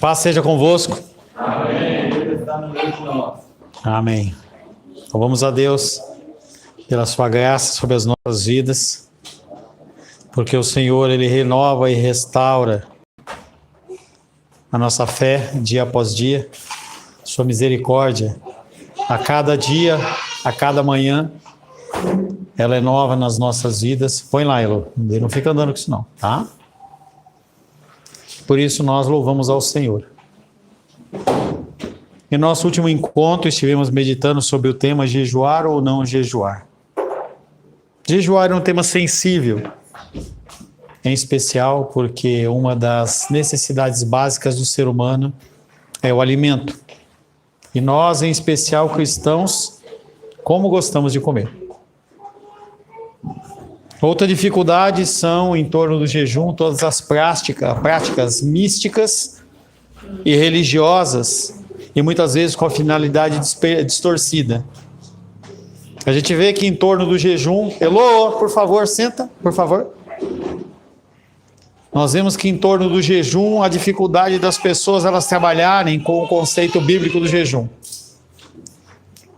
Paz seja convosco. Amém. Ele está no meio de nós. Amém. Louvamos a Deus pela sua graça sobre as nossas vidas, porque o Senhor, Ele renova e restaura a nossa fé dia após dia, sua misericórdia a cada dia, a cada manhã, ela é nova nas nossas vidas. Põe lá, Elo, não fica andando com isso não, tá? Por isso nós louvamos ao Senhor. Em nosso último encontro estivemos meditando sobre o tema jejuar ou não jejuar. Jejuar é um tema sensível, em especial porque uma das necessidades básicas do ser humano é o alimento. E nós, em especial cristãos, como gostamos de comer. Outra dificuldade são, em torno do jejum, todas as práticas místicas e religiosas, e muitas vezes com a finalidade distorcida. A gente vê que em torno do jejum... Elô, por favor, senta, por favor. Nós vemos que em torno do jejum, a dificuldade das pessoas elas trabalharem com o conceito bíblico do jejum.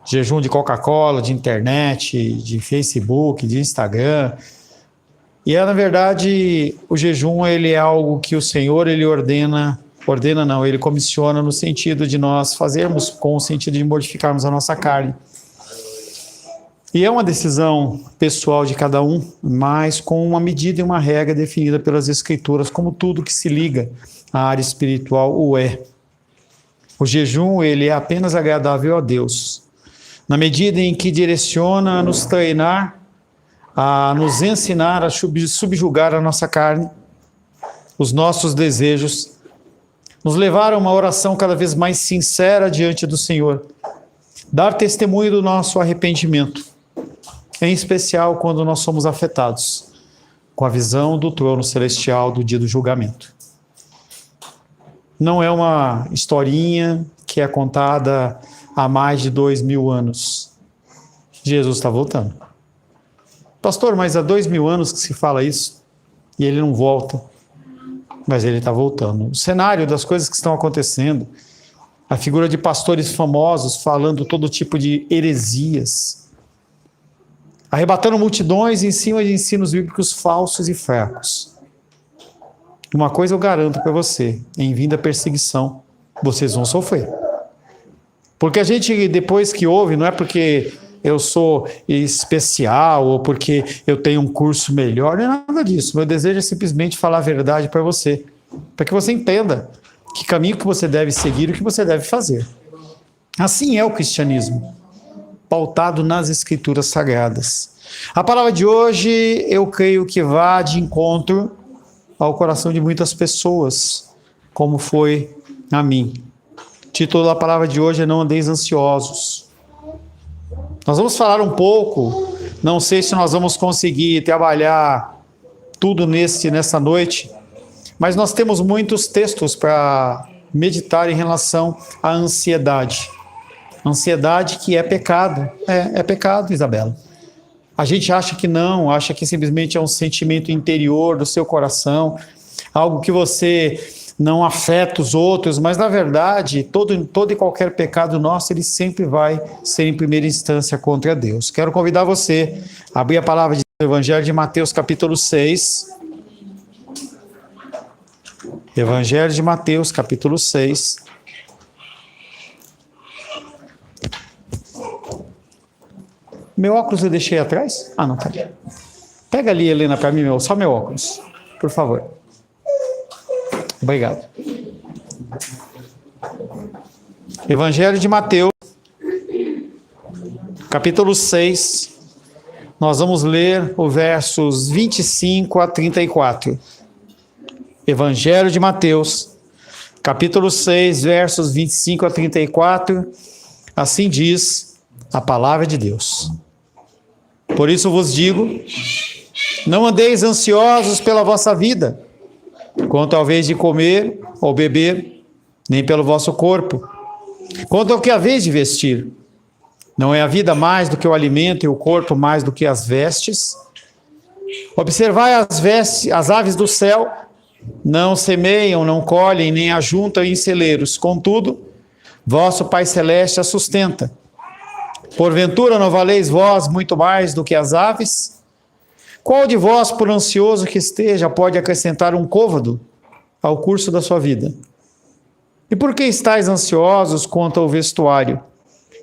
Jejum de Coca-Cola, de internet, de Facebook, de Instagram. E na verdade, o jejum ele é algo que o Senhor ele ele comissiona no sentido de nós fazermos com o sentido de mortificarmos a nossa carne. E é uma decisão pessoal de cada um, mas com uma medida e uma regra definida pelas Escrituras, como tudo que se liga à área espiritual o é. O jejum ele é apenas agradável a Deus, na medida em que direciona a nos treinar, a nos ensinar a subjugar a nossa carne, os nossos desejos, nos levar a uma oração cada vez mais sincera diante do Senhor, dar testemunho do nosso arrependimento, em especial quando nós somos afetados com a visão do trono celestial do dia do julgamento. Não é uma historinha que é contada há mais de 2000 anos. Jesus está voltando. Pastor, mas há 2000 anos que se fala isso e ele não volta. Mas ele está voltando. O cenário das coisas que estão acontecendo, a figura de pastores famosos falando todo tipo de heresias, arrebatando multidões em cima de ensinos bíblicos falsos e fracos. Uma coisa eu garanto para você, em vinda perseguição, vocês vão sofrer. Porque a gente, depois que ouve, não é porque eu sou especial ou porque eu tenho um curso melhor, não é nada disso. Meu desejo é simplesmente falar a verdade para você, para que você entenda que caminho que você deve seguir e o que você deve fazer. Assim é o cristianismo, pautado nas Escrituras Sagradas. A palavra de hoje, eu creio que vá de encontro ao coração de muitas pessoas, como foi a mim. O título da palavra de hoje é Não Andeis Ansiosos. Nós vamos falar um pouco, não sei se nós vamos conseguir trabalhar tudo nessa noite, mas nós temos muitos textos para meditar em relação à ansiedade. Ansiedade que é pecado. É pecado, Isabela. A gente acha que não, acha que simplesmente é um sentimento interior do seu coração, algo que você não afeta os outros, mas na verdade, todo e qualquer pecado nosso, ele sempre vai ser em primeira instância contra Deus. Quero convidar você a abrir a palavra do Evangelho de Mateus, capítulo 6. Evangelho de Mateus, capítulo 6. Meu óculos eu deixei atrás? Ah, não, tá ali. Pega ali, Helena, para mim, só meu óculos, por favor. Obrigado. Evangelho de Mateus, capítulo 6. Nós vamos ler os versos 25 a 34. Evangelho de Mateus, capítulo 6, versos 25 a 34. Assim diz a palavra de Deus. Por isso vos digo, não andeis ansiosos pela vossa vida, quanto ao vez de comer ou beber, nem pelo vosso corpo, quanto ao que haveis de vestir. Não é a vida mais do que o alimento e o corpo mais do que as vestes? Observai as aves do céu, não semeiam, não colhem, nem ajuntam em celeiros. Contudo, vosso Pai Celeste a sustenta. Porventura não valeis vós muito mais do que as aves? Qual de vós, por ansioso que esteja, pode acrescentar um côvado ao curso da sua vida? E por que estáis ansiosos quanto ao vestuário?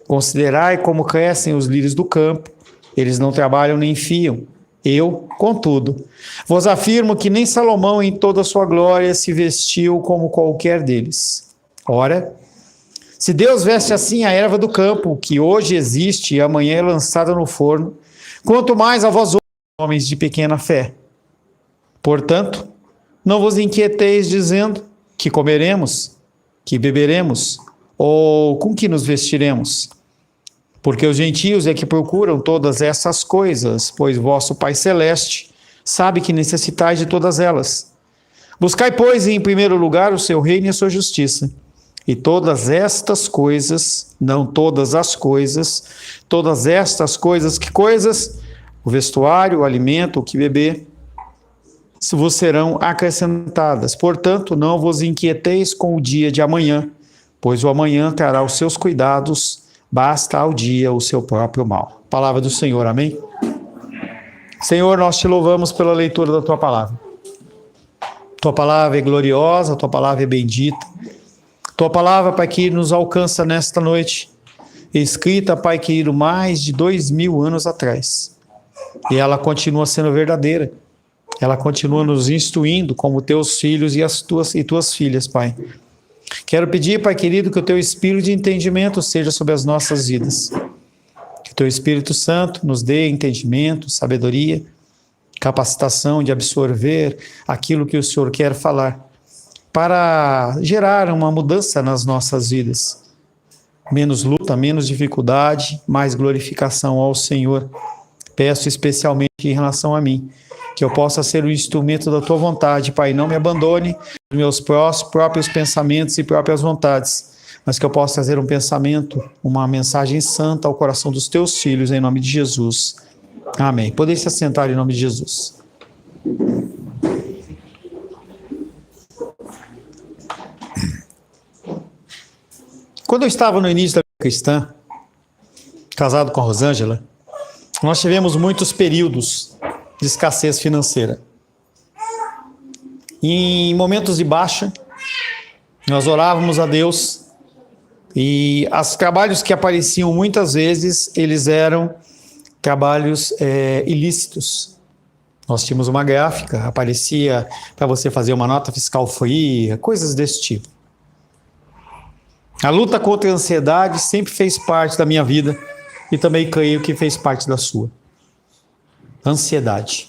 Considerai como crescem os lírios do campo, eles não trabalham nem fiam. Eu, contudo, vos afirmo que nem Salomão em toda a sua glória se vestiu como qualquer deles. Ora, se Deus veste assim a erva do campo, que hoje existe e amanhã é lançada no forno, quanto mais a vós homens de pequena fé. Portanto, não vos inquieteis dizendo que comeremos, que beberemos, ou com que nos vestiremos. Porque os gentios é que procuram todas essas coisas, pois vosso Pai Celeste sabe que necessitais de todas elas. Buscai, pois, em primeiro lugar o seu reino e a sua justiça. E todas estas coisas, não todas as coisas, todas estas coisas, que coisas? O vestuário, o alimento, o que beber, vos serão acrescentadas. Portanto, não vos inquieteis com o dia de amanhã, pois o amanhã trará os seus cuidados, basta ao dia o seu próprio mal. Palavra do Senhor, amém? Senhor, nós te louvamos pela leitura da tua palavra. Tua palavra é gloriosa, tua palavra é bendita. Tua palavra, Pai querido, nos alcança nesta noite, escrita, Pai querido, mais de 2000 anos atrás. E ela continua sendo verdadeira. Ela continua nos instruindo como teus filhos e tuas filhas, Pai. Quero pedir, Pai querido, que o teu espírito de entendimento seja sobre as nossas vidas. Que o teu Espírito Santo nos dê entendimento, sabedoria, capacitação de absorver aquilo que o Senhor quer falar, para gerar uma mudança nas nossas vidas. Menos luta, menos dificuldade, mais glorificação ao Senhor. Peço especialmente em relação a mim, que eu possa ser o instrumento da tua vontade, Pai. Não me abandone dos meus próprios pensamentos e próprias vontades, mas que eu possa trazer um pensamento, uma mensagem santa ao coração dos teus filhos, em nome de Jesus. Amém. Podem se assentar em nome de Jesus. Quando eu estava no início da vida cristã, casado com a Rosângela, nós tivemos muitos períodos de escassez financeira. E em momentos de baixa, nós orávamos a Deus e os trabalhos que apareciam muitas vezes, eles eram trabalhos ilícitos. Nós tínhamos uma gráfica, aparecia para você fazer uma nota fiscal fria, coisas desse tipo. A luta contra a ansiedade sempre fez parte da minha vida e também creio que fez parte da sua. Ansiedade.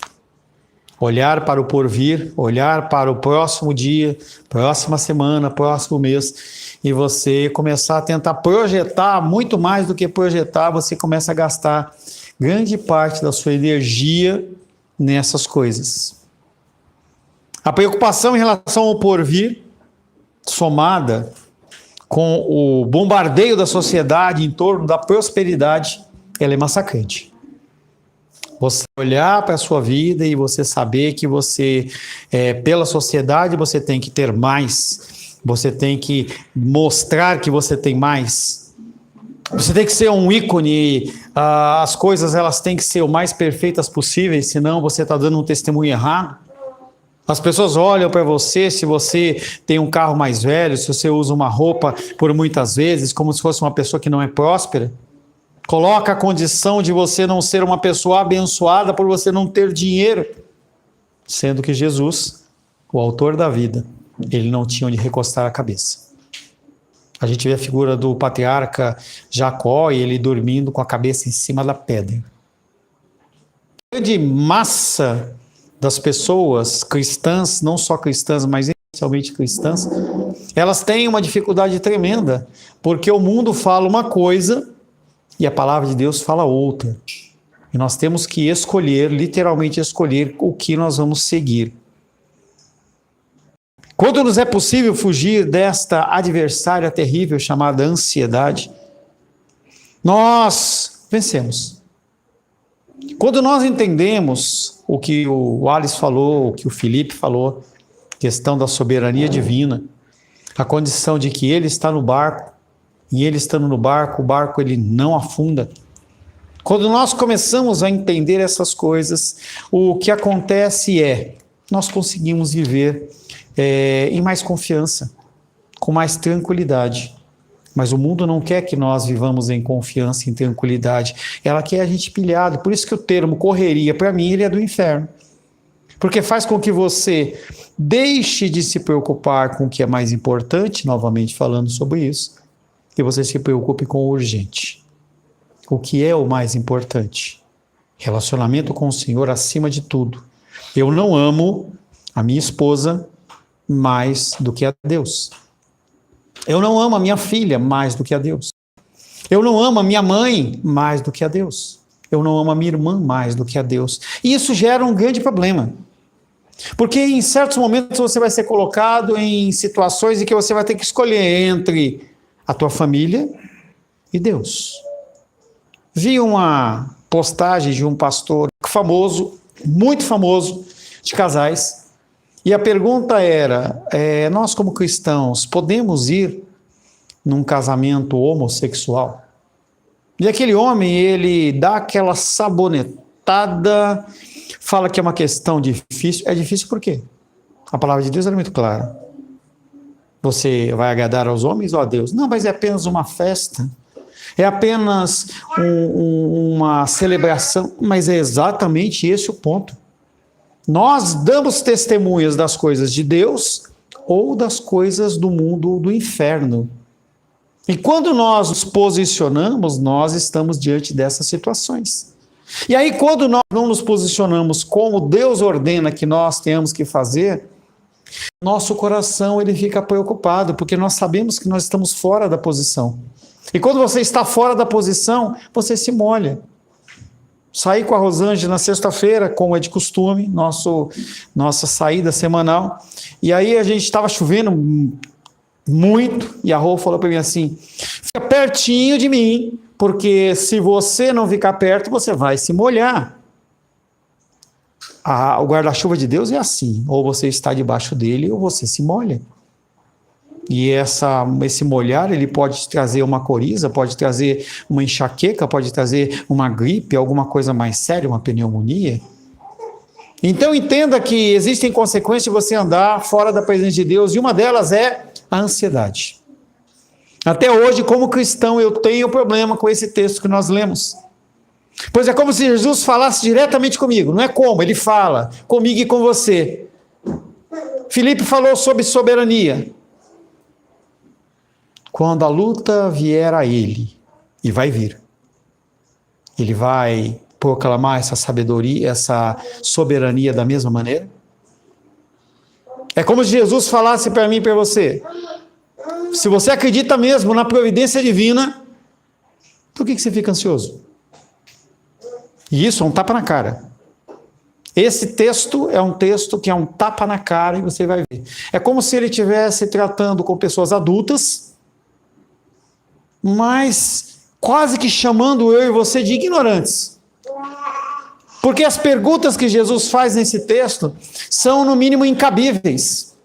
Olhar para o porvir, olhar para o próximo dia, próxima semana, próximo mês, e você começar a tentar projetar muito mais do que projetar, você começa a gastar grande parte da sua energia nessas coisas. A preocupação em relação ao porvir, somada com o bombardeio da sociedade em torno da prosperidade, ela é massacrante. Você olhar para a sua vida e você saber que você, pela sociedade, você tem que ter mais, você tem que mostrar que você tem mais, você tem que ser um ícone, as coisas elas têm que ser o mais perfeitas possíveis, senão você está dando um testemunho errado. As pessoas olham para você, se você tem um carro mais velho, se você usa uma roupa por muitas vezes, como se fosse uma pessoa que não é próspera. Coloca a condição de você não ser uma pessoa abençoada por você não ter dinheiro. Sendo que Jesus, o autor da vida, ele não tinha onde recostar a cabeça. A gente vê a figura do patriarca Jacó e ele dormindo com a cabeça em cima da pedra. A grande massa das pessoas cristãs, não só cristãs, mas especialmente cristãs, elas têm uma dificuldade tremenda, porque o mundo fala uma coisa e a palavra de Deus fala outra. E nós temos que escolher, literalmente escolher, o que nós vamos seguir. Quando nos é possível fugir desta adversária terrível chamada ansiedade, nós vencemos. Quando nós entendemos o que o Alice falou, o que o Felipe falou, questão da soberania divina, a condição de que ele está no barco, e ele estando no barco, o barco ele não afunda. Quando nós começamos a entender essas coisas, o que acontece é, nós conseguimos viver em mais confiança, com mais tranquilidade. Mas o mundo não quer que nós vivamos em confiança, em tranquilidade. Ela quer a gente pilhado. Por isso que o termo correria, para mim, ele é do inferno. Porque faz com que você deixe de se preocupar com o que é mais importante, novamente falando sobre isso, e você se preocupe com o urgente. O que é o mais importante? Relacionamento com o Senhor acima de tudo. Eu não amo a minha esposa mais do que a Deus. Eu não amo a minha filha mais do que a Deus. Eu não amo a minha mãe mais do que a Deus. Eu não amo a minha irmã mais do que a Deus. E isso gera um grande problema. Porque em certos momentos você vai ser colocado em situações em que você vai ter que escolher entre a tua família e Deus. Vi uma postagem de um pastor famoso, muito famoso, de casais, e a pergunta era, nós como cristãos podemos ir num casamento homossexual? E aquele homem, ele dá aquela sabonetada, fala que é uma questão difícil. É difícil por quê? A palavra de Deus é muito clara. Você vai agradar aos homens ou a Deus? Não, mas é apenas uma festa. É apenas uma celebração. Mas é exatamente esse o ponto. Nós damos testemunhas das coisas de Deus ou das coisas do mundo, do inferno. E quando nós nos posicionamos, nós estamos diante dessas situações. E aí, quando nós não nos posicionamos como Deus ordena que nós tenhamos que fazer, nosso coração ele fica preocupado, porque nós sabemos que nós estamos fora da posição. E quando você está fora da posição, você se molha. Saí com a Rosângela na sexta-feira, como é de costume, nossa saída semanal, e aí a gente estava chovendo muito, e a Rô falou para mim assim, fica pertinho de mim, porque se você não ficar perto, você vai se molhar. O guarda-chuva de Deus é assim, ou você está debaixo dele, ou você se molha. E esse molhar, ele pode trazer uma coriza, pode trazer uma enxaqueca, pode trazer uma gripe, alguma coisa mais séria, uma pneumonia. Então entenda que existem consequências de você andar fora da presença de Deus, e uma delas é a ansiedade. Até hoje, como cristão, eu tenho problema com esse texto que nós lemos. Pois é como se Jesus falasse diretamente comigo, não é como, ele fala comigo e com você. Filipe falou sobre soberania. Quando a luta vier a ele, e vai vir, ele vai proclamar essa sabedoria, essa soberania da mesma maneira? É como se Jesus falasse para mim e para você, se você acredita mesmo na providência divina, por que você fica ansioso? E isso é um tapa na cara. Esse texto é um texto que é um tapa na cara e você vai ver. É como se ele estivesse tratando com pessoas adultas, mas quase que chamando eu e você de ignorantes. Porque as perguntas que Jesus faz nesse texto são, no mínimo, incabíveis.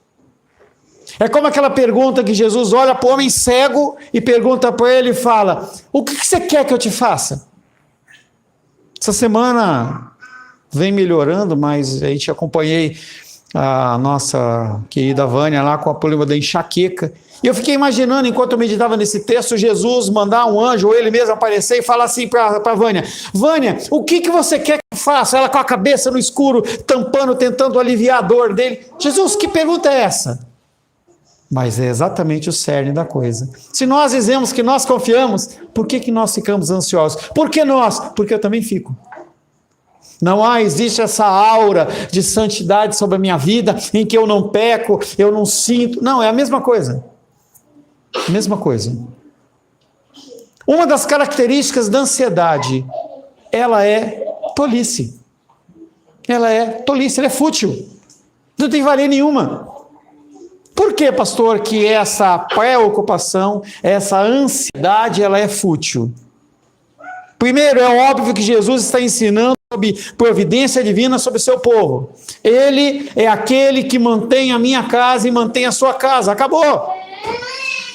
É como aquela pergunta que Jesus olha para o homem cego e pergunta para ele e fala, o que você quer que eu te faça? Essa semana vem melhorando, mas a gente acompanhei a nossa querida Vânia lá com a problema da enxaqueca. E eu fiquei imaginando, enquanto eu meditava nesse texto, Jesus mandar um anjo, ou ele mesmo aparecer e falar assim para Vânia, Vânia, o que você quer que eu faça? Ela com a cabeça no escuro, tampando, tentando aliviar a dor dele. Jesus, que pergunta é essa? Mas é exatamente o cerne da coisa. Se nós dizemos que nós confiamos, por que nós ficamos ansiosos? Por que nós? Porque eu também fico. Não existe essa aura de santidade sobre a minha vida, em que eu não peco, eu não sinto. Não, é a mesma coisa. Mesma coisa. Uma das características da ansiedade, ela é tolice. Ela é tolice, ela é fútil. Não tem valia nenhuma. Por que, pastor, que essa preocupação, essa ansiedade, ela é fútil? Primeiro, é óbvio que Jesus está ensinando sob providência divina sobre o seu povo. Ele é aquele que mantém a minha casa e mantém a sua casa. Acabou.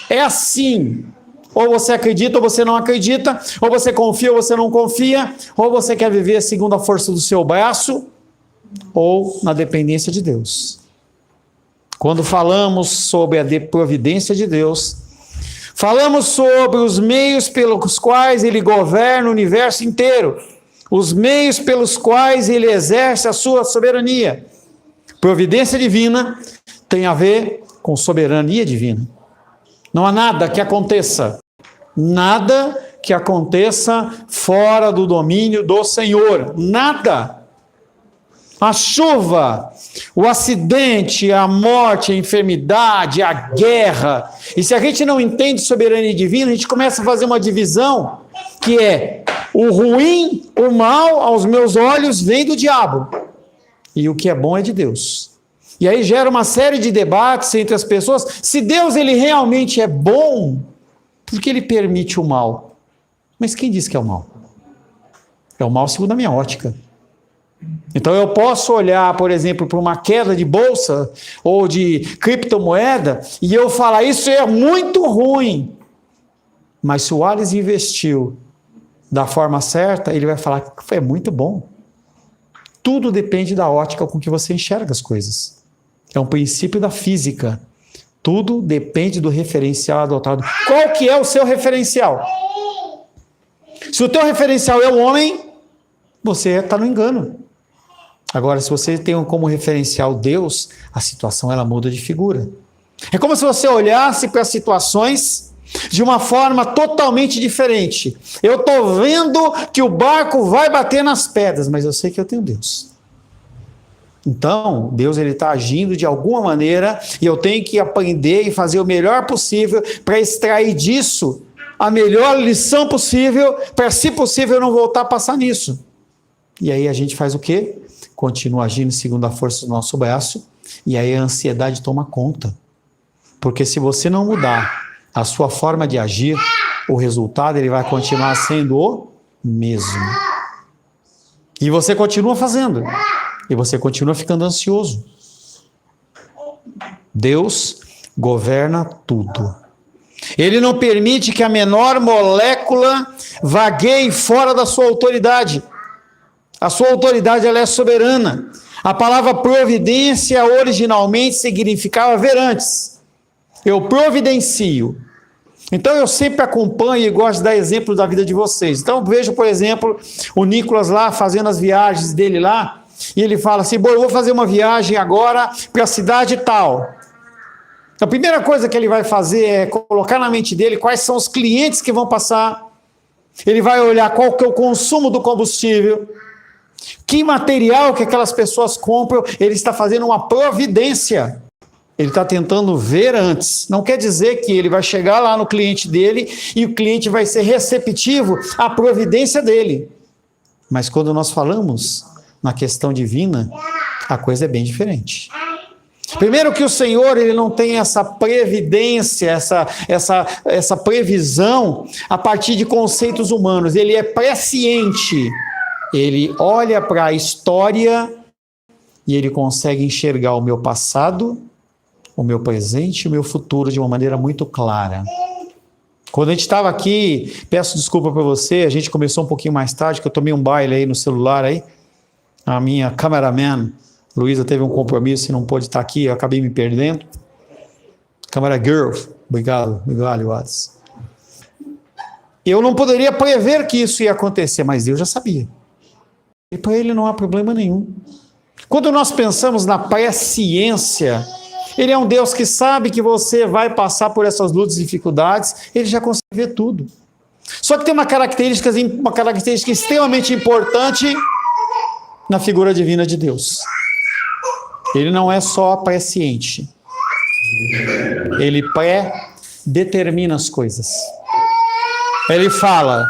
É assim. Ou você acredita ou você não acredita, ou você confia ou você não confia, ou você quer viver segundo a força do seu braço, ou na dependência de Deus. Quando falamos sobre a providência de Deus, falamos sobre os meios pelos quais Ele governa o universo inteiro, os meios pelos quais Ele exerce a sua soberania. Providência divina tem a ver com soberania divina. Não há nada que aconteça fora do domínio do Senhor. Nada. A chuva, o acidente, a morte, a enfermidade, a guerra. E se a gente não entende soberania divina, a gente começa a fazer uma divisão que é o ruim, o mal, aos meus olhos, vem do diabo. E o que é bom é de Deus. E aí gera uma série de debates entre as pessoas. Se Deus ele realmente é bom, por que Ele permite o mal? Mas quem diz que é o mal? É o mal segundo a minha ótica. Então eu posso olhar, por exemplo, para uma queda de bolsa ou de criptomoeda e eu falar, isso é muito ruim. Mas se o Alice investiu da forma certa, ele vai falar que é muito bom. Tudo depende da ótica com que você enxerga as coisas. É um princípio da física. Tudo depende do referencial adotado. Qual que é o seu referencial? Se o teu referencial é o homem, você está no engano. Agora, se você tem como referencial Deus, a situação ela muda de figura. É como se você olhasse para as situações de uma forma totalmente diferente. Eu estou vendo que o barco vai bater nas pedras, mas eu sei que eu tenho Deus. Então, Deus está agindo de alguma maneira e eu tenho que aprender e fazer o melhor possível para extrair disso a melhor lição possível, para, se possível, eu não voltar a passar nisso. E aí a gente faz o quê? Continua agindo segundo a força do nosso braço, e aí a ansiedade toma conta. Porque se você não mudar a sua forma de agir, o resultado ele vai continuar sendo o mesmo. E você continua fazendo. E você continua ficando ansioso. Deus governa tudo. Ele não permite que a menor molécula vagueie fora da sua autoridade. A sua autoridade ela é soberana. A palavra providência originalmente significava ver antes. Eu providencio. Então eu sempre acompanho e gosto de dar exemplo da vida de vocês. Então vejo, por exemplo, o Nicolas lá fazendo as viagens dele lá, e ele fala assim, bom, eu vou fazer uma viagem agora para a cidade tal. A primeira coisa que ele vai fazer é colocar na mente dele quais são os clientes que vão passar. Ele vai olhar qual que é o consumo do combustível, que material que aquelas pessoas compram. Ele está fazendo uma providência. Ele está tentando ver antes. Não quer dizer que ele vai chegar lá no cliente dele e o cliente vai ser receptivo à providência dele. Mas quando nós falamos na questão divina, a coisa é bem diferente. Primeiro que o Senhor ele não tem essa previdência, essa previsão a partir de conceitos humanos. Ele é presciente. Ele olha para a história e ele consegue enxergar o meu passado, o meu presente e o meu futuro de uma maneira muito clara. Quando a gente estava aqui, peço desculpa para você, a gente começou um pouquinho mais tarde, que eu tomei um baile aí no celular aí. A minha cameraman, Luísa, teve um compromisso e não pôde estar aqui, eu acabei me perdendo. Camera girl, obrigado, Watts. Eu não poderia prever que isso ia acontecer, mas Deus já sabia. E para ele não há problema nenhum. Quando nós pensamos na presciência, ele é um Deus que sabe que você vai passar por essas lutas e dificuldades, ele já consegue ver tudo. Só que tem uma característica extremamente importante na figura divina de Deus. Ele não é só presciente. Ele pré-determina as coisas. Ele fala,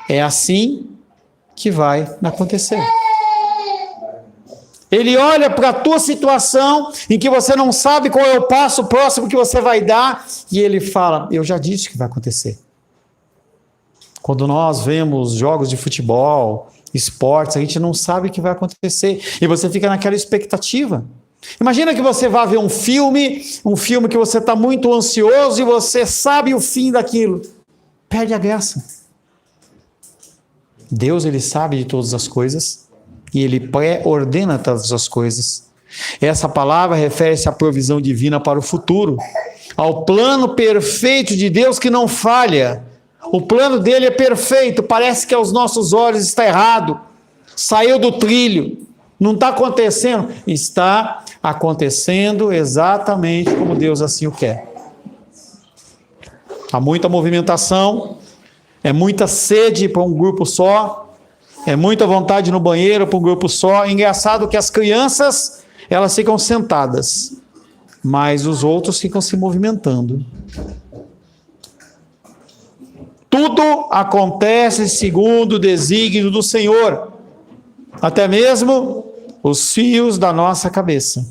é assim que vai acontecer. Ele olha para a tua situação em que você não sabe qual é o passo próximo que você vai dar e ele fala, eu já disse que vai acontecer. Quando nós vemos jogos de futebol esportes, a gente não sabe o que vai acontecer. E você fica naquela expectativa. Imagina que você vá ver um filme que você está muito ansioso e você sabe o fim daquilo. Perde a graça. Deus, ele sabe de todas as coisas e ele pré-ordena todas as coisas. Essa palavra refere-se à provisão divina para o futuro, ao plano perfeito de Deus que não falha. O plano dele é perfeito, parece que aos nossos olhos está errado, saiu do trilho, não está acontecendo. Está acontecendo exatamente como Deus assim o quer. Há muita movimentação, é muita sede para um grupo só, é muita vontade no banheiro para um grupo só. Engraçado que as crianças, elas ficam sentadas, mas os outros ficam se movimentando. Tudo acontece segundo o desígnio do Senhor, até mesmo os fios da nossa cabeça,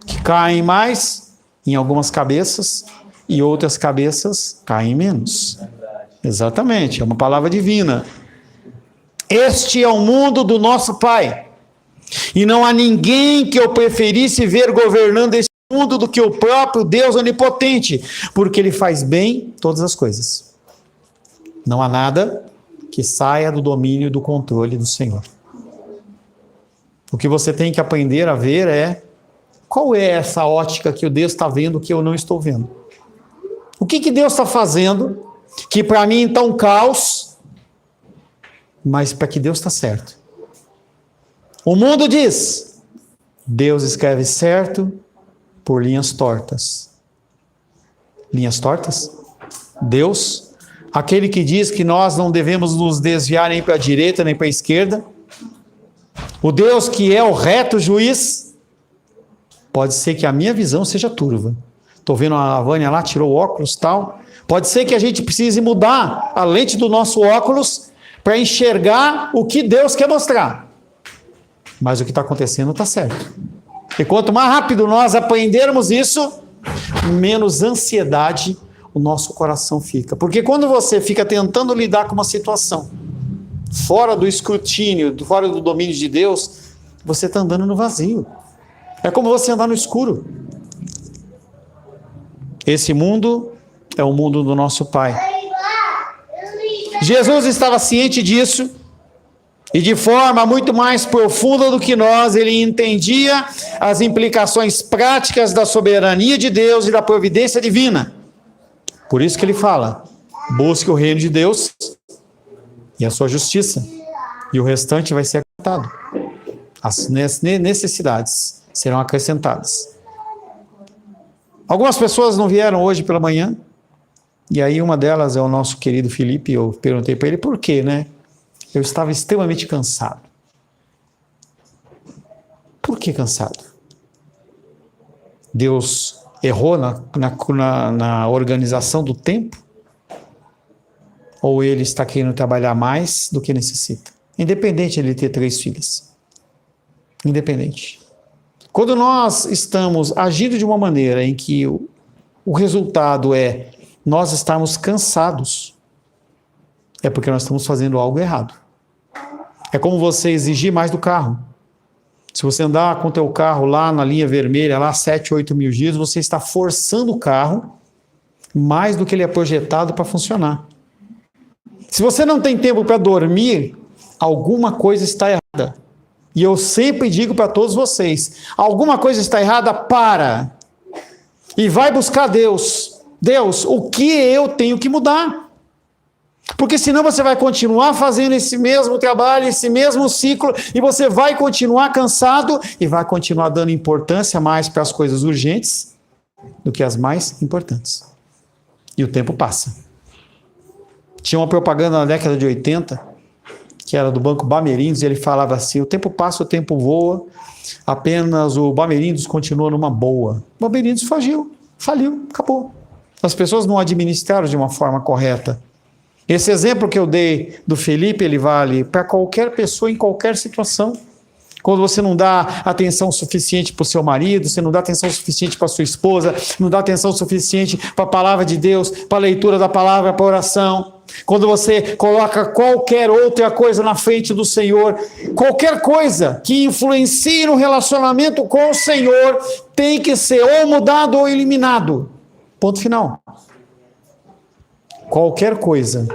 que caem mais em algumas cabeças e outras cabeças caem menos. Exatamente, é uma palavra divina. Este é o mundo do nosso Pai, e não há ninguém que eu preferisse ver governando este mundo do que o próprio Deus onipotente, porque Ele faz bem todas as coisas. Não há nada que saia do domínio e do controle do Senhor. O que você tem que aprender a ver é qual é essa ótica que o Deus está vendo que eu não estou vendo. O que Deus está fazendo que para mim está um caos, mas para que Deus está certo. O mundo diz, Deus escreve certo por linhas tortas. Linhas tortas? Deus, aquele que diz que nós não devemos nos desviar nem para a direita nem para a esquerda, o Deus que é o reto juiz, pode ser que a minha visão seja turva. Estou vendo a Vânia lá, tirou o óculos e tal. Pode ser que a gente precise mudar a lente do nosso óculos para enxergar o que Deus quer mostrar. Mas o que está acontecendo está certo. E quanto mais rápido nós aprendermos isso, menos ansiedade o nosso coração fica. Porque quando você fica tentando lidar com uma situação fora do escrutínio, fora do domínio de Deus, você está andando no vazio. É como você andar no escuro. Esse mundo é o mundo do nosso Pai. Jesus estava ciente disso e de forma muito mais profunda do que nós, ele entendia as implicações práticas da soberania de Deus e da providência divina. Por isso que ele fala, busque o reino de Deus e a sua justiça, e o restante vai ser acrescentado. As necessidades serão acrescentadas. Algumas pessoas não vieram hoje pela manhã, e aí uma delas é o nosso querido Felipe. Eu perguntei para ele por quê, né? Eu estava extremamente cansado. Por que cansado? Deus errou na organização do tempo? Ou ele está querendo trabalhar mais do que necessita? Independente de ele ter 3 filhas. Independente. Quando nós estamos agindo de uma maneira em que o resultado é nós estarmos cansados, é porque nós estamos fazendo algo errado. É como você exigir mais do carro. Se você andar com o teu carro lá na linha vermelha, lá 7, 8 mil dias, você está forçando o carro mais do que ele é projetado para funcionar. Se você não tem tempo para dormir, alguma coisa está errada. E eu sempre digo para todos vocês, alguma coisa está errada, para. E vai buscar Deus. Deus, o que eu tenho que mudar? Porque senão você vai continuar fazendo esse mesmo trabalho, esse mesmo ciclo, e você vai continuar cansado e vai continuar dando importância mais para as coisas urgentes do que as mais importantes. E o tempo passa. Tinha uma propaganda na década de 80, que era do Banco Bamerindos, e ele falava assim, o tempo passa, o tempo voa, apenas o Bamerindos continua numa boa. O Bamerindos faliu, acabou. As pessoas não administraram de uma forma correta. Esse exemplo que eu dei do Felipe, ele vale para qualquer pessoa, em qualquer situação. Quando você não dá atenção suficiente para o seu marido, você não dá atenção suficiente para a sua esposa, não dá atenção suficiente para a palavra de Deus, para a leitura da palavra, para a oração. Quando você coloca qualquer outra coisa na frente do Senhor, qualquer coisa que influencie no relacionamento com o Senhor, tem que ser ou mudado ou eliminado. Ponto final. Qualquer coisa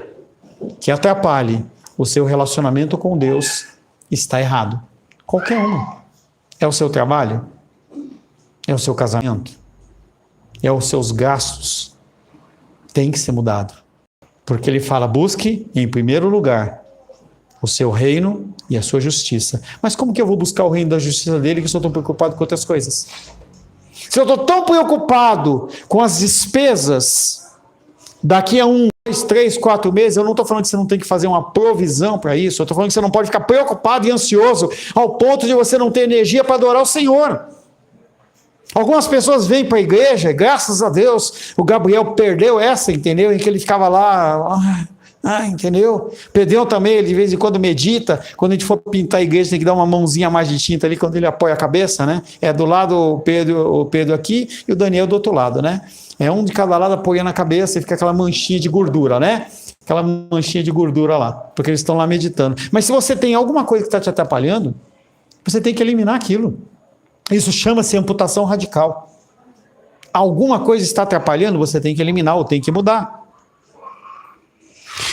que atrapalhe o seu relacionamento com Deus está errado. Qualquer uma. É o seu trabalho? É o seu casamento? É os seus gastos? Tem que ser mudado. Porque ele fala, busque em primeiro lugar o seu reino e a sua justiça. Mas como que eu vou buscar o reino da justiça dele que eu estou tão preocupado com outras coisas? Se eu estou tão preocupado com as despesas, daqui a 1, 2, 3, 4 meses, eu não estou falando que você não tem que fazer uma provisão para isso, eu estou falando que você não pode ficar preocupado e ansioso ao ponto de você não ter energia para adorar o Senhor. Algumas pessoas vêm para a igreja, graças a Deus, o Gabriel perdeu essa, entendeu? Em que ele ficava lá, entendeu? Perdeu também, ele de vez em quando medita, quando a gente for pintar a igreja tem que dar uma mãozinha a mais de tinta ali, quando ele apoia a cabeça, né? É do lado o Pedro aqui e o Daniel do outro lado, né? É um de cada lado apoiando a cabeça e fica aquela manchinha de gordura, né? Aquela manchinha de gordura lá, porque eles estão lá meditando. Mas se você tem alguma coisa que está te atrapalhando, você tem que eliminar aquilo. Isso chama-se amputação radical. Alguma coisa está atrapalhando, você tem que eliminar ou tem que mudar.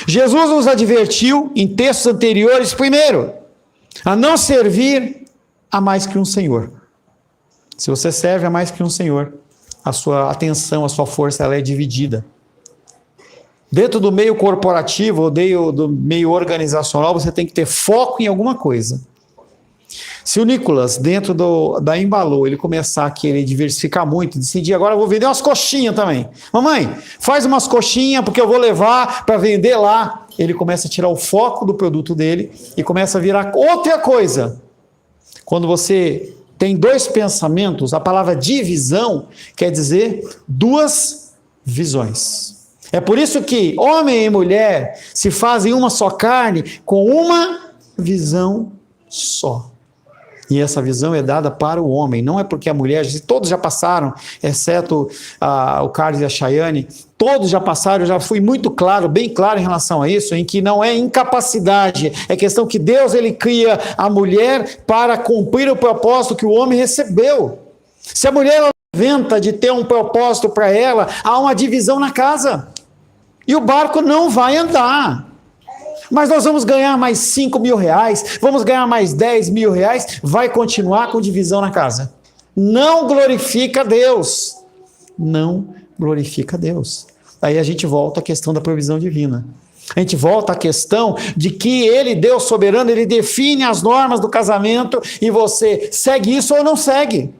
Jesus nos advertiu em textos anteriores, primeiro, a não servir a mais que um Senhor. Se você serve a mais que um Senhor, a sua atenção, a sua força, ela é dividida. Dentro do meio corporativo, ou do meio organizacional, você tem que ter foco em alguma coisa. Se o Nicolas, dentro da Embalou, ele começar a querer diversificar muito, decidir, agora eu vou vender umas coxinhas também. Mamãe, faz umas coxinhas porque eu vou levar para vender lá. Ele começa a tirar o foco do produto dele e começa a virar outra coisa. Quando você tem dois pensamentos, a palavra divisão quer dizer duas visões. É por isso que homem e mulher se fazem uma só carne com uma visão só. E essa visão é dada para o homem, não é porque a mulher, todos já passaram, exceto o Carlos e a Chayane, todos já passaram, eu já fui muito claro, bem claro em relação a isso, em que não é incapacidade, é questão que Deus ele cria a mulher para cumprir o propósito que o homem recebeu. Se a mulher inventa de ter um propósito para ela, há uma divisão na casa, e o barco não vai andar. Mas nós vamos ganhar mais 5 mil reais, vamos ganhar mais 10 mil reais, vai continuar com divisão na casa. Não glorifica Deus. Não glorifica Deus. Aí a gente volta à questão da provisão divina. A gente volta à questão de que ele, Deus soberano, ele define as normas do casamento e você segue isso ou não segue.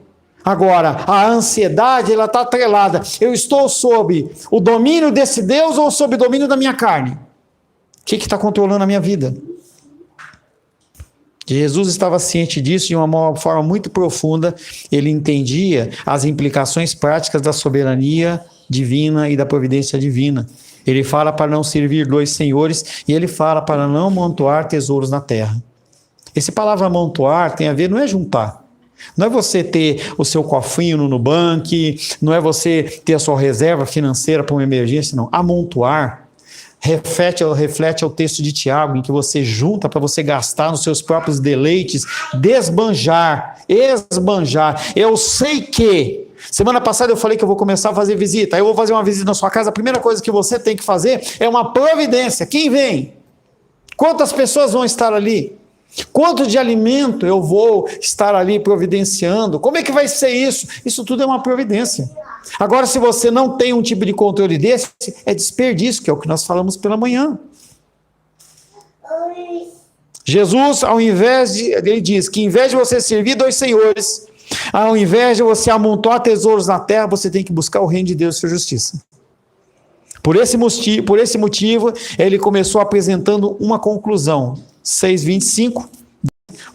Agora, a ansiedade, ela está atrelada. Eu estou sob o domínio desse Deus ou sob o domínio da minha carne? O que está controlando a minha vida? Jesus estava ciente disso de uma forma muito profunda. Ele entendia as implicações práticas da soberania divina e da providência divina. Ele fala para não servir dois senhores e ele fala para não amontoar tesouros na terra. Essa palavra amontoar tem a ver, não é juntar. Não é você ter o seu cofrinho no Nubank, não é você ter a sua reserva financeira para uma emergência, não. Amontoar reflete ao texto de Tiago, em que você junta para você gastar nos seus próprios deleites, desbanjar, esbanjar. Eu sei que, semana passada eu falei que eu vou começar a fazer visita, aí eu vou fazer uma visita na sua casa, a primeira coisa que você tem que fazer é uma providência. Quem vem? Quantas pessoas vão estar ali? Quanto de alimento eu vou estar ali providenciando? Como é que vai ser isso? Isso tudo é uma providência. Agora, se você não tem um tipo de controle desse, é desperdício, que é o que nós falamos pela manhã. Jesus, ele diz que, ao invés de você servir dois senhores, ao invés de você amontoar tesouros na terra, você tem que buscar o reino de Deus e sua justiça. Por esse motivo, ele começou apresentando uma conclusão. 6:25.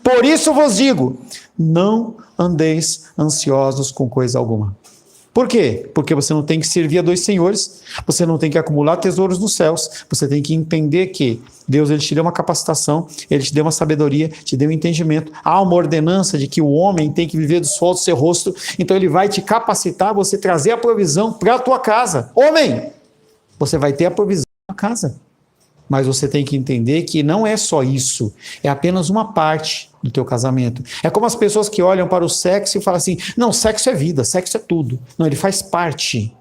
Por isso vos digo, não andeis ansiosos com coisa alguma. Por quê? Porque você não tem que servir a dois senhores, você não tem que acumular tesouros nos céus, você tem que entender que Deus ele te deu uma capacitação, ele te deu uma sabedoria, te deu um entendimento, há uma ordenança de que o homem tem que viver do sol do seu rosto, então ele vai te capacitar, você trazer a provisão para a tua casa. Homem, você vai ter a provisão na casa. Mas você tem que entender que não é só isso, é apenas uma parte do teu casamento. É como as pessoas que olham para o sexo e falam assim, não, sexo é vida, sexo é tudo. Não, ele faz parte.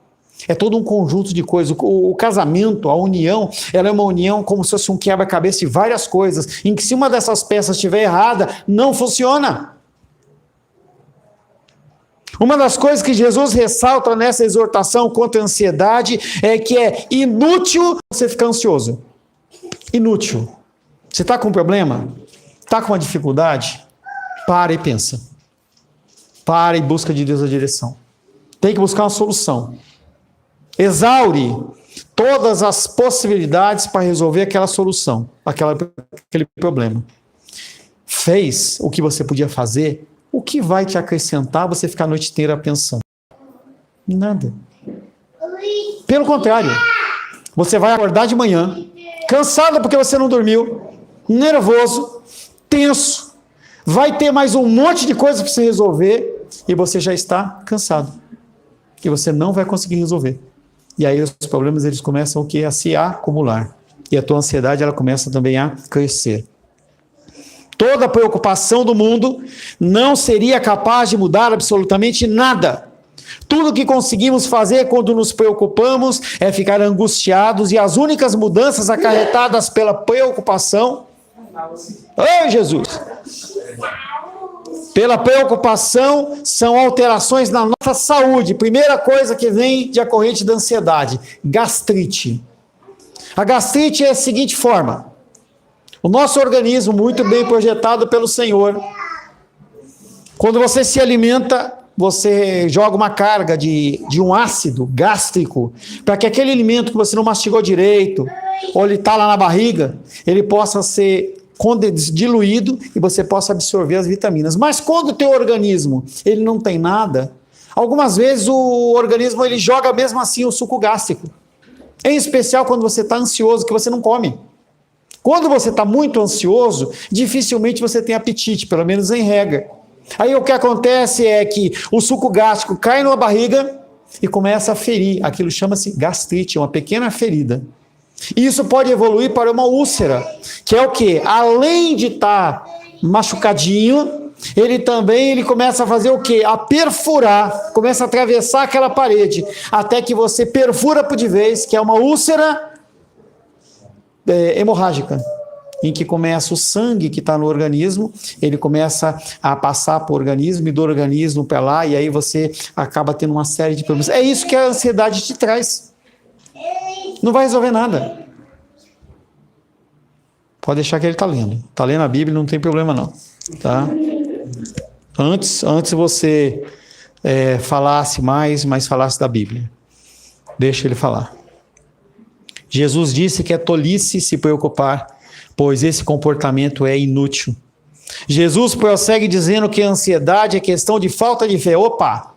É todo um conjunto de coisas. O casamento, a união, ela é uma união como se fosse um quebra-cabeça de várias coisas, em que se uma dessas peças estiver errada, não funciona. Uma das coisas que Jesus ressalta nessa exortação contra a ansiedade é que é inútil você ficar ansioso. Inútil. Você está com um problema? Está com uma dificuldade? Para e pensa. Para e busca de Deus a direção. Tem que buscar uma solução. Exaure todas as possibilidades para resolver aquela solução, aquele problema. Fez o que você podia fazer? O que vai te acrescentar você ficar a noite inteira pensando? Nada. Pelo contrário, você vai acordar de manhã, cansado porque você não dormiu, nervoso, tenso, vai ter mais um monte de coisa para você resolver e você já está cansado. E você não vai conseguir resolver. E aí os problemas eles começam a se acumular. E a tua ansiedade ela começa também a crescer. Toda a preocupação do mundo não seria capaz de mudar absolutamente nada. Tudo que conseguimos fazer quando nos preocupamos é ficar angustiados e as únicas mudanças acarretadas pela preocupação... Ô Jesus! Pela preocupação são alterações na nossa saúde. Primeira coisa que vem de decorrente da ansiedade, gastrite. A gastrite é a seguinte forma. O nosso organismo, muito bem projetado pelo Senhor, quando você se alimenta, você joga uma carga de um ácido gástrico, para que aquele alimento que você não mastigou direito, ou ele está lá na barriga, ele possa ser diluído e você possa absorver as vitaminas. Mas quando o teu organismo ele não tem nada, algumas vezes o organismo ele joga mesmo assim o suco gástrico. Em especial quando você está ansioso, que você não come. Quando você está muito ansioso, dificilmente você tem apetite, pelo menos em regra. Aí o que acontece é que o suco gástrico cai na barriga e começa a ferir. Aquilo chama-se gastrite, uma pequena ferida. E isso pode evoluir para uma úlcera, que é o quê? Além de estar machucadinho, ele começa a fazer o quê? A perfurar, começa a atravessar aquela parede, até que você perfura de vez, que é uma úlcera hemorrágica, em que começa o sangue que está no organismo, ele começa a passar para o organismo e do organismo para lá, e aí você acaba tendo uma série de problemas. É isso que a ansiedade te traz. Não vai resolver nada. Pode deixar que ele está lendo. Está lendo a Bíblia, não tem problema não. Tá? Antes você falasse mais, mas falasse da Bíblia. Deixa ele falar. Jesus disse que é tolice se preocupar, pois esse comportamento é inútil. Jesus prossegue dizendo que a ansiedade é questão de falta de fé. Opa!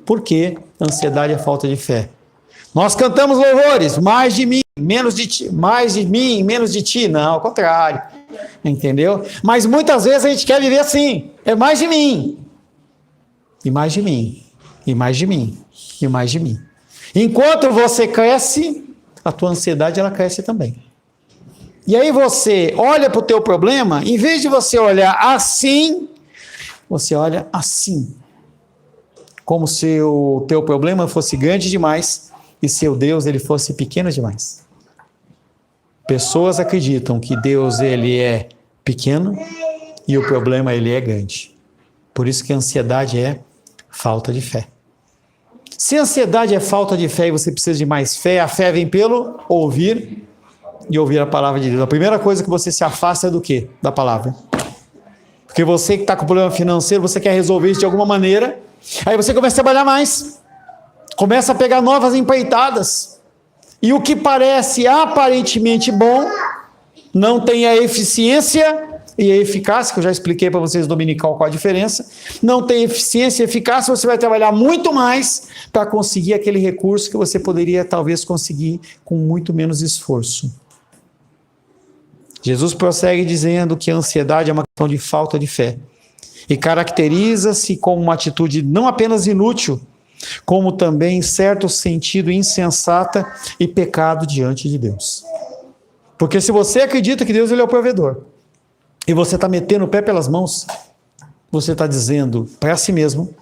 Por que ansiedade é falta de fé? Nós cantamos louvores, mais de mim, menos de ti, mais de mim, menos de ti. Não, ao contrário. Entendeu? Mas muitas vezes a gente quer viver assim. É mais de mim. E mais de mim. E mais de mim. E mais de mim. Enquanto você cresce, a tua ansiedade ela cresce também. E aí você olha para o teu problema, em vez de você olhar assim, você olha assim. Como se o teu problema fosse grande demais e seu Deus ele fosse pequeno demais. Pessoas acreditam que Deus ele é pequeno e o problema ele é grande. Por isso que a ansiedade é falta de fé. Se a ansiedade é falta de fé e você precisa de mais fé, a fé vem pelo ouvir e ouvir a palavra de Deus. A primeira coisa que você se afasta é do quê? Da palavra. Porque você que está com problema financeiro, você quer resolver isso de alguma maneira, aí você começa a trabalhar mais. Começa a pegar novas empreitadas. E o que parece aparentemente bom, não tem a eficiência e a eficácia, que eu já expliquei para vocês dominical qual a diferença. Não tem eficiência e eficácia, você vai trabalhar muito mais para conseguir aquele recurso que você poderia talvez conseguir com muito menos esforço. Jesus prossegue dizendo que a ansiedade é uma questão de falta de fé e caracteriza-se como uma atitude não apenas inútil, como também, em certo sentido, insensata e pecado diante de Deus. Porque se você acredita que Deus ele é o provedor, e você está metendo o pé pelas mãos, você está dizendo para si mesmo,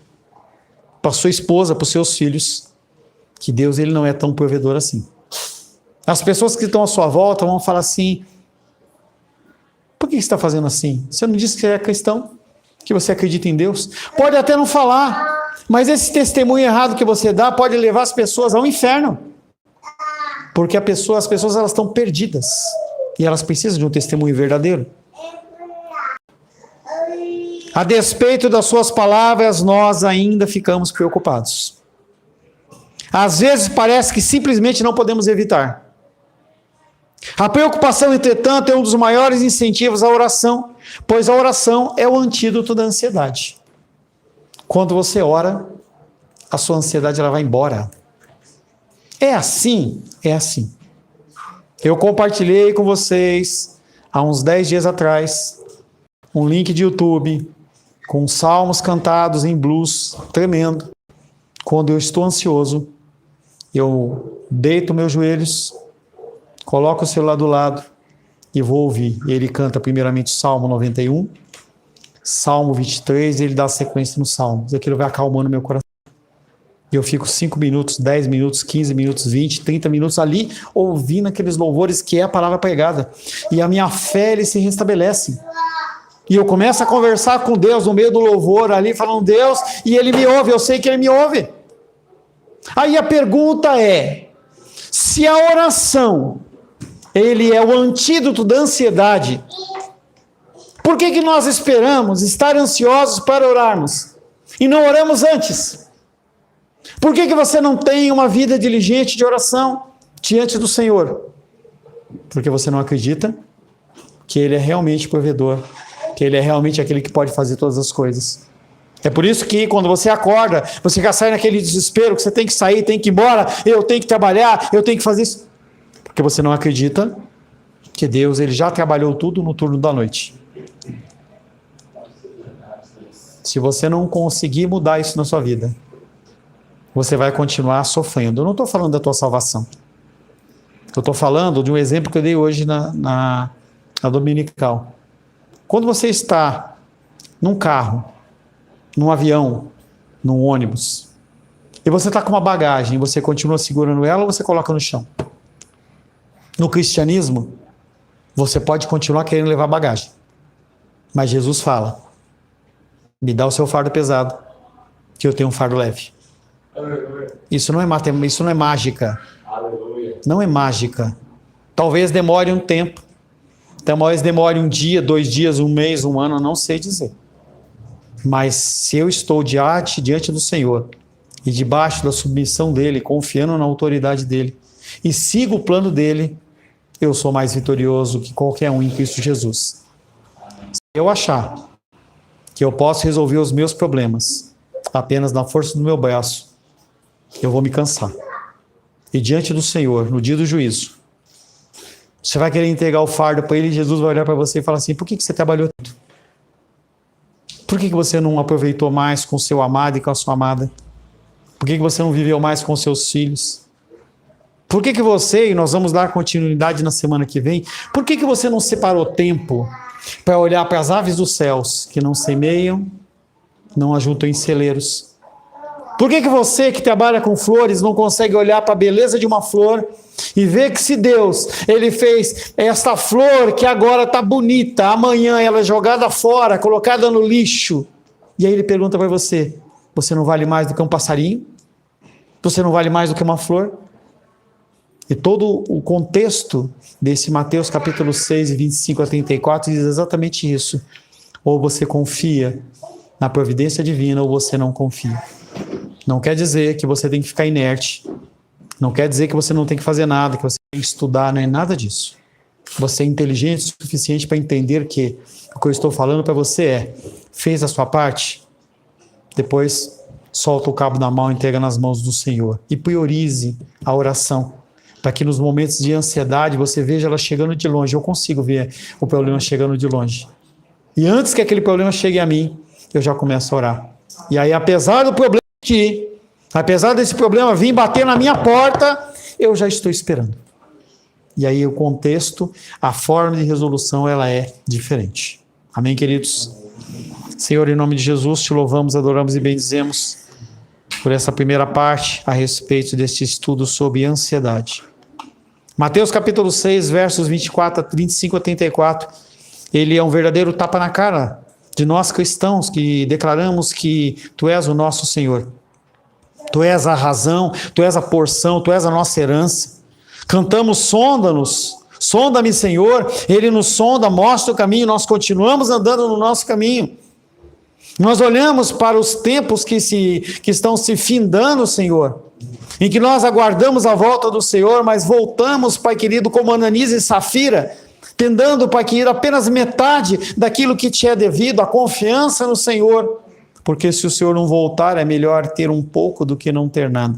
para sua esposa, para os seus filhos, que Deus ele não é tão provedor assim. As pessoas que estão à sua volta vão falar assim, por que você está fazendo assim? Você não disse que você é cristão? Que você acredita em Deus? Pode até não falar, mas esse testemunho errado que você dá pode levar as pessoas ao inferno. Porque as pessoas elas estão perdidas. E elas precisam de um testemunho verdadeiro. A despeito das suas palavras, nós ainda ficamos preocupados. Às vezes parece que simplesmente não podemos evitar. A preocupação, entretanto, é um dos maiores incentivos à oração, pois a oração é o antídoto da ansiedade. Quando você ora, a sua ansiedade ela vai embora. É assim? É assim. Eu compartilhei com vocês, há uns 10 dias atrás, um link de YouTube com salmos cantados em blues, tremendo. Quando eu estou ansioso, eu deito meus joelhos, coloco o celular do lado e vou ouvir. Ele canta primeiramente o Salmo 91, Salmo 23, e ele dá sequência nos Salmos. Aquilo vai acalmando meu coração. E eu fico 5 minutos, 10 minutos, 15 minutos, 20, 30 minutos ali, ouvindo aqueles louvores que é a palavra pregada. E a minha fé, ele se restabelece. E eu começo a conversar com Deus no meio do louvor ali, falando Deus, e ele me ouve, eu sei que ele me ouve. Aí a pergunta é, se a oração, ele é o antídoto da ansiedade, por que nós esperamos estar ansiosos para orarmos? E não oramos antes? Por que você não tem uma vida diligente de oração diante do Senhor? Porque você não acredita que Ele é realmente provedor, que Ele é realmente aquele que pode fazer todas as coisas. É por isso que quando você acorda, você já sai naquele desespero, que você tem que sair, tem que ir embora, eu tenho que trabalhar, eu tenho que fazer isso. Porque você não acredita que Deus ele já trabalhou tudo no turno da noite. Se você não conseguir mudar isso na sua vida, você vai continuar sofrendo. Eu não estou falando da tua salvação. Eu estou falando de um exemplo que eu dei hoje na Dominical. Quando você está num carro, num avião, num ônibus, e você está com uma bagagem, você continua segurando ela ou você coloca no chão? No cristianismo, você pode continuar querendo levar bagagem. Mas Jesus fala, me dá o seu fardo pesado, que eu tenho um fardo leve. Isso não é matemática, isso não é mágica. Não é mágica. Talvez demore um tempo. Talvez demore um dia, 2 dias, 1 mês, 1 ano, eu não sei dizer. Mas se eu estou diante do Senhor e debaixo da submissão dEle, confiando na autoridade dEle e sigo o plano dEle, eu sou mais vitorioso que qualquer um em Cristo Jesus. Se eu achar que eu posso resolver os meus problemas apenas na força do meu braço, eu vou me cansar. E diante do Senhor, no dia do juízo, você vai querer entregar o fardo para Ele e Jesus vai olhar para você e falar assim, por que você trabalhou tanto? Por que você não aproveitou mais com o seu amado e com a sua amada? Por que você não viveu mais com seus filhos? Por que você, e nós vamos dar continuidade na semana que vem, por que você não separou tempo para olhar para as aves dos céus, que não semeiam, não ajuntam em celeiros? Por que você que trabalha com flores não consegue olhar para a beleza de uma flor e ver que se Deus, Ele fez esta flor que agora está bonita, amanhã ela é jogada fora, colocada no lixo, e aí Ele pergunta para você, você não vale mais do que um passarinho? Você não vale mais do que uma flor? E todo o contexto desse Mateus capítulo 6, 25 a 34 diz exatamente isso. Ou você confia na providência divina ou você não confia. Não quer dizer que você tem que ficar inerte. Não quer dizer que você não tem que fazer nada, que você tem que estudar, não é nada disso. Você é inteligente o suficiente para entender que o que eu estou falando para você é, fez a sua parte, depois solta o cabo da mão e entrega nas mãos do Senhor. E priorize a oração, para que nos momentos de ansiedade você veja ela chegando de longe. Eu consigo ver o problema chegando de longe. E antes que aquele problema chegue a mim, eu já começo a orar. E aí, apesar desse problema vir bater na minha porta, eu já estou esperando. E aí o contexto, a forma de resolução, ela é diferente. Amém, queridos? Senhor, em nome de Jesus, te louvamos, adoramos e bendizemos por essa primeira parte a respeito deste estudo sobre ansiedade. Mateus capítulo 6, versos 24 a 35 a 34, ele é um verdadeiro tapa na cara de nós cristãos que declaramos que Tu és o nosso Senhor. Tu és a razão, Tu és a porção, Tu és a nossa herança. Cantamos, sonda-nos, sonda-me, Senhor. Ele nos sonda, mostra o caminho, nós continuamos andando no nosso caminho. Nós olhamos para os tempos que estão se findando, Senhor, em que nós aguardamos a volta do Senhor, mas voltamos, Pai querido, como Ananias e Safira, tendendo, Pai querido, apenas metade daquilo que te é devido, a confiança no Senhor, porque se o Senhor não voltar, é melhor ter um pouco do que não ter nada.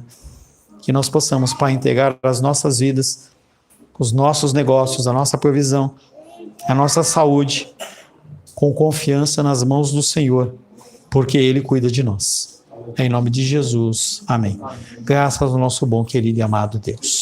Que nós possamos, Pai, entregar as nossas vidas, os nossos negócios, a nossa provisão, a nossa saúde, com confiança nas mãos do Senhor, porque Ele cuida de nós. Em nome de Jesus. Amém. Graças ao nosso bom, querido e amado Deus.